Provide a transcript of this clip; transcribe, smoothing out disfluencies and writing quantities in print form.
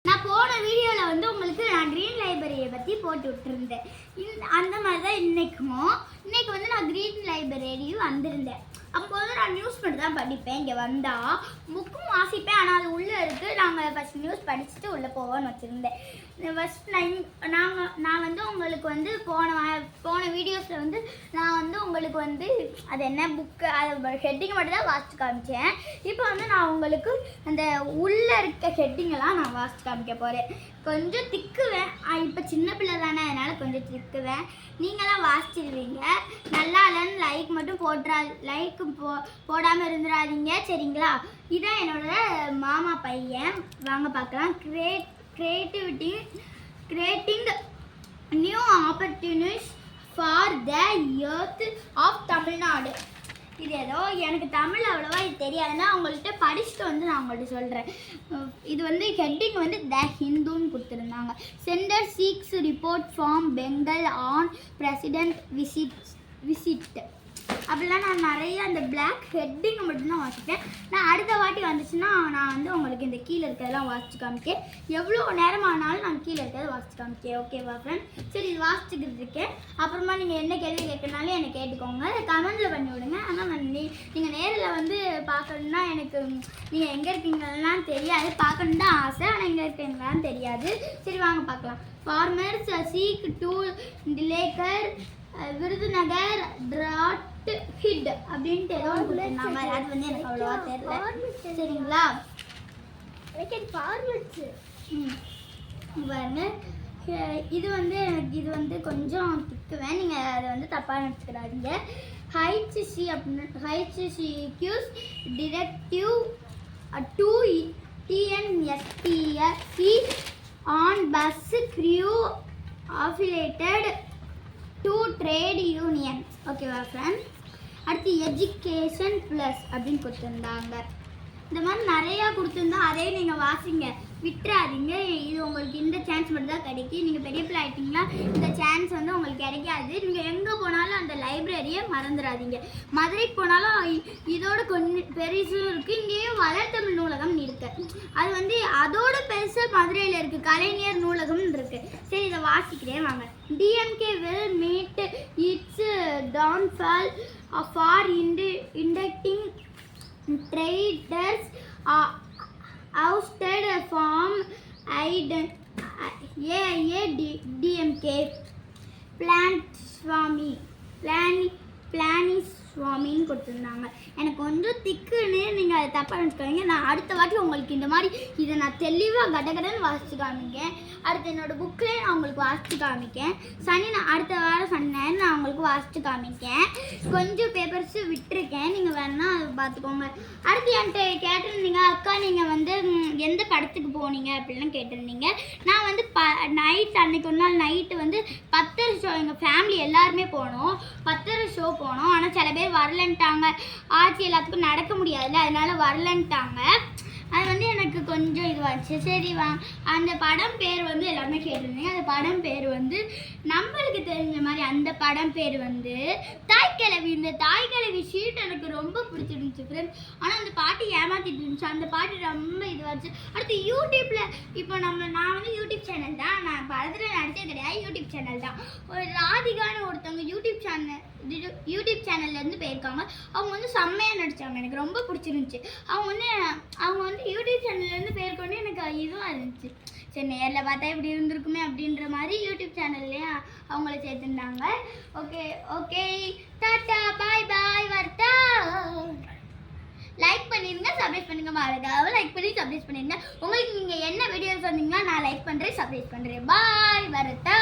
நான் போன வீடியோவில் வந்து உங்களுக்கு நான் க்ரீன் லைப்ரரியை பற்றி போட்டு விட்டுருந்தேன். அந்த மாதிரி தான் இன்னைக்கு வந்து நான் க்ரீன் லைப்ரரியும் வந்திருந்தேன். அப்போ வந்து நான் நியூஸ் மட்டும் தான் படிப்பேன். இங்கே வந்தால் புக்கும் வாசிப்பேன், ஆனால் அது உள்ளே இருக்குது. நாங்கள் ஃபஸ்ட் நியூஸ் படிச்சுட்டு உள்ளே போவோன்னு வச்சுருந்தேன். ஃபஸ்ட் நான் வந்து உங்களுக்கு வந்து போன வீடியோஸில் வந்து நான் வந்து உங்களுக்கு வந்து அது என்ன புக்கு அது ஹெட்டிங் மட்டும் தான் வாசித்து காமிச்சேன். இப்போ வந்து நான் உங்களுக்கு அந்த உள்ளே இருக்க ஹெட்டிங்கெல்லாம் நான் வாசித்து காமிக்க போகிறேன். கொஞ்சம் திக்குவேன், இப்போ சின்ன பிள்ளை தானே, அதனால் கொஞ்சம் திக்குவேன். நீங்களாம் வாசிச்சிடுவீங்க. நல்லா இல்லைன்னு லைக் மட்டும் போடாமல் இருந்துடாதீங்க, சரிங்களா? இதான் என்னோட மாமா பையன். வாங்க பார்க்கலாம். Creating new opportunities for the earth of Tamil Nadu. இது ஏதோ எனக்கு தமிழ் அவ்வளோவா இது தெரியாதுன்னா அவங்கள்ட்ட படிச்சுட்டு வந்து நான் உங்கள்கிட்ட சொல்கிறேன். இது வந்து ஹெட்டிங் வந்து த ஹிந்துன்னு கொடுத்துருந்தாங்க. Centre seeks report from Bengal on president visit. அப்படிலாம் நான் நிறைய அந்த பிளாக் ஹெட்டிங்கை மட்டும்தான் வாசிப்பேன். நான் அடுத்த வாட்டி வந்துச்சுன்னா நான் வந்து உங்களுக்கு இந்த கீழே இருக்கிறதெல்லாம் வாசித்து காமிக்கேன். எவ்வளோ நேரம் ஆனாலும் நான் கீழே இருக்கிறத வாசித்து காமிக்கேன். ஓகேவா ஃப்ரெண்ட்? சரி, இது வாசிச்சுக்கிட்டு இருக்கேன். அப்புறமா நீங்கள் என்ன கேள்வி கேட்கறனாலும் என்னை கேட்டுக்கோங்க, கமெண்டில் பண்ணி விடுங்க. ஆனால் நீங்கள் நேரில் வந்து பார்க்கணுன்னா எனக்கு நீங்கள் எங்கே இருக்கீங்கலாம் தெரியாது. பார்க்கணும் தான் ஆசை, ஆனால் எங்கே இருக்கீங்களான்னு தெரியாது. சரி, வாங்க பார்க்கலாம். Farmers seek to declare Virudhunagar drought hit அப்படின்ட்டு ஏதோ ஒன்று கொடுத்துருந்தாங்க. அது வந்து எனக்கு அவ்வளோவா தெரியல, சரிங்களா? பாருங்க, இது வந்து கொஞ்சம் திக்குவேன், நீங்கள் அதை வந்து தப்பாக நினச்சிக்கிறாதீங்க. ஹைச்சிக்யூஸ் directive to TNSTC on bus crew affiliated to trade unions. ஓகேவா ஃப்ரெண்ட்? அடுத்து எஜுகேஷன் ப்ளஸ் அப்படின்னு கொடுத்துருந்தாங்க. இந்த மாதிரி நிறையா கொடுத்துருந்தா அதே நீங்கள் வாசிங்க, விட்டுறாதீங்க. இது உங்களுக்கு இந்த சான்ஸ் மட்டும் தான் கிடைக்கும். நீங்கள் பெரிய பிள்ளை ஆகிட்டிங்களா, இந்த சான்ஸ் வந்து உங்களுக்கு கிடைக்காது. நீங்கள் எங்கே போனாலும் அந்த லைப்ரரியை மறந்துடாதீங்க. மதுரைக்கு போனாலும் இதோட கொஞ்சம் பெருசும் இருக்குது. இங்கேயும் வளர்த்தமிழ் நூலகம் இருக்குது. அது வந்து அதோட பெருசாக மதுரையில் இருக்குது, கலைஞர் நூலகம் இருக்குது. சரி, இதை வாசிக்கிறேன் வாங்க. DMK will meet it's downfall for இண்டக்டிங் traders ousted from DMK. பிளானிஸ்வாமின்னு கொடுத்துருந்தாங்க. எனக்கு கொஞ்சம் திக்குன்னு நீங்கள் அதை தப்பாக நினச்சிக்காதீங்க. நான் அடுத்த வாட்டி உங்களுக்கு இந்த மாதிரி இதை நான் தெளிவாக கடகடன்னு வாசித்து காமிக்கேன். அடுத்து என்னோடய புக்கில் நான் உங்களுக்கு வாசித்து காமிக்கேன். நான் அடுத்த வாரம் சனி நான் உங்களுக்கு வாசித்து காமிக்கேன். கொஞ்சம் பேப்பர்ஸு விட்டுருக்கேன், நீங்கள் வேணா அதை பார்த்துக்கோங்க. அடுத்து என்கிட்ட கேட்டிருந்தீங்க, அக்கா நீங்கள் வந்து எந்த படத்துக்கு போனீங்க அப்படின்லாம் கேட்டிருந்தீங்க. நான் வந்து அன்றைக்கி ஒரு நாள் நைட்டு வந்து 10 ஷோ, எங்கள் ஃபேமிலி எல்லாருமே போனோம். 10 ஷோ போனோம். ஆனால் சில பேர் வரலன்ட்டாங்க. ஆட்சி எல்லாத்துக்கும் நடக்க முடியாதுல்ல, அதனால வரலன்ட்டாங்க. அது வந்து எனக்கு கொஞ்சம் இதுவாச்சு. சரி, அந்த படம் பேர் வந்து எல்லாருமே கேட்டிருந்தீங்க. அந்த படம் பேர் வந்து நம்மளுக்கு தெரிஞ்ச மாதிரி அந்த படம் பேர் வந்து தாய்க்கிழவி. இந்த தாய்க்கிழவி ஷீட் எனக்கு ரொம்ப பிடிச்சிருந்துச்சு ஃப்ரெண்ட்ஸ். ஆனால் அந்த பாட்டு ஏமாத்திட்டு இருந்துச்சு. அந்த பாட்டு ரொம்ப இதுவாச்சு. அடுத்து யூடியூப்பில் இப்போ நான் வந்து யூடியூப் சேனல் தான், நான் படத்தில் நடிச்சது கிடையாது, யூடியூப் சேனல் தான். ஒரு ராதிகான்னு ஒருத்தவங்க யூடியூப் சேனல்லேருந்து போயிருக்காங்க. அவங்க வந்து செம்மையாக நடித்தாங்க, எனக்கு ரொம்ப பிடிச்சிருந்துச்சி. அவங்க வந்து யூடியூப் சேனல்லேருந்து போயிருக்கோன்னே எனக்கு இதுவாக இருந்துச்சு. சரி, நேரில் பார்த்தா இப்படி இருந்திருக்குமே அப்படின்ற மாதிரி யூடியூப் சேனல்லையும் அவங்கள சேர்த்துருந்தாங்க. ஓகே, டாட்டா, பாய், வரட்டா. லைக் பண்ணிடுங்க, சப்ஸ்கிரைப் பண்ணுங்க. மறக்காம லைக் பண்ணி சப்ஸ்கிரைப் பண்ணிடுங்க. உங்களுக்கு நீங்கள் என்ன வீடியோஸ் வந்தீங்கன்னா நான் லைக் பண்ணுறேன், சப்ஸ்கிரைப் பண்ணுறேன். பாய், வரட்டா.